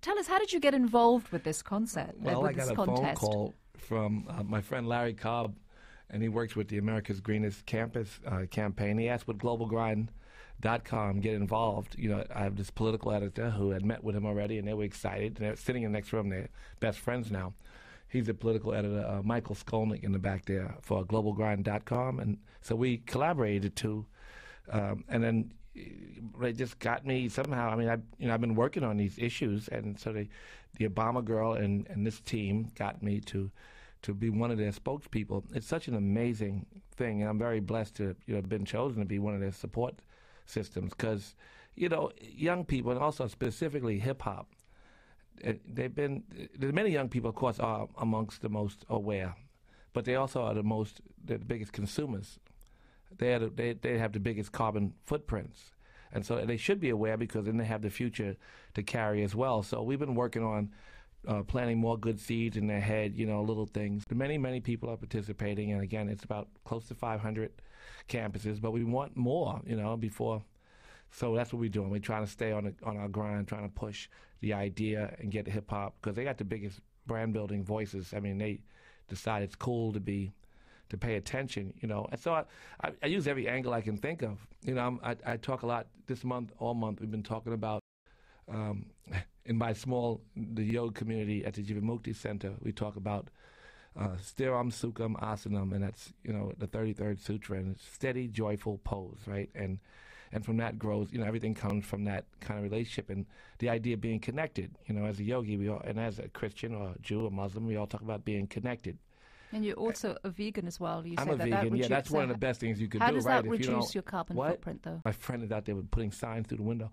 Tell us, how did you get involved with this concept? Well, with I got this a contest? phone call from my friend Larry Cobb, and he works with the America's Greenest campus campaign. He asked would globalgrind.com get involved. You know, I have this political editor who had met with him already, and they were excited. And they're sitting in the next room. They're best friends now. He's a political editor, Michael Skolnick, in the back there for globalgrind.com. And so we collaborated too. And then they just got me somehow. I mean, I've been working on these issues, and so the Obama girl and this team got me to be one of their spokespeople. It's such an amazing thing, and I'm very blessed to have been chosen to be one of their support systems because, young people, and also specifically hip hop, the many young people, of course, are amongst the most aware, but they also are the biggest consumers. They have the biggest carbon footprints. And so they should be aware because then they have the future to carry as well. So we've been working on planting more good seeds in their head, little things. Many, many people are participating. And again, it's about close to 500 campuses, but we want more, before. So that's what we're doing. We're trying to stay on our grind, trying to push the idea and get hip hop because they got the biggest brand building voices. I mean, they decide it's cool to pay attention, And so I use every angle I can think of. I talk a lot this month, all month. We've been talking about, in my the yoga community at the Jivamukti Center, we talk about Stiram Sukham Asanam, and that's, the 33rd Sutra, and it's steady, joyful pose, right? And from that grows, everything comes from that kind of relationship and the idea of being connected. As a yogi, and as a Christian or a Jew or Muslim, we all talk about being connected. And you're also a vegan as well. I'm a vegan. Yeah, that's one of the best things you could do. How does right? that reduce your carbon footprint, though? My friend is out there with putting signs through the window.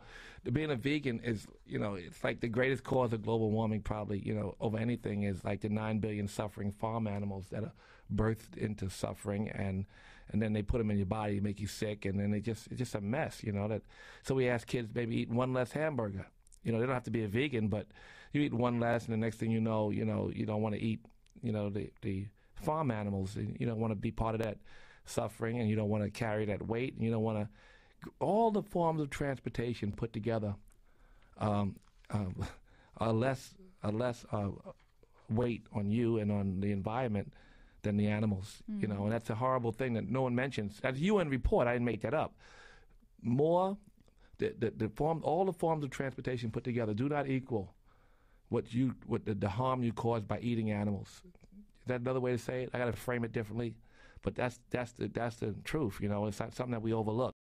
Being a vegan is, it's like the greatest cause of global warming probably, over anything is like the 9 billion suffering farm animals that are birthed into suffering and then they put them in your body, make you sick, and then it's just a mess, So we ask kids maybe eat one less hamburger. They don't have to be a vegan, but you eat one less, and the next thing you know, you don't want to eat, the farm animals. You don't want to be part of that suffering, and you don't want to carry that weight, and you don't want to. All the forms of transportation put together are less weight on you and on the environment than the animals. And that's a horrible thing that no one mentions. As UN report, I didn't make that up. All the forms of transportation put together do not equal what the harm you cause by eating animals. Is that another way to say it? I got to frame it differently, but that's the truth. It's not something that we overlook.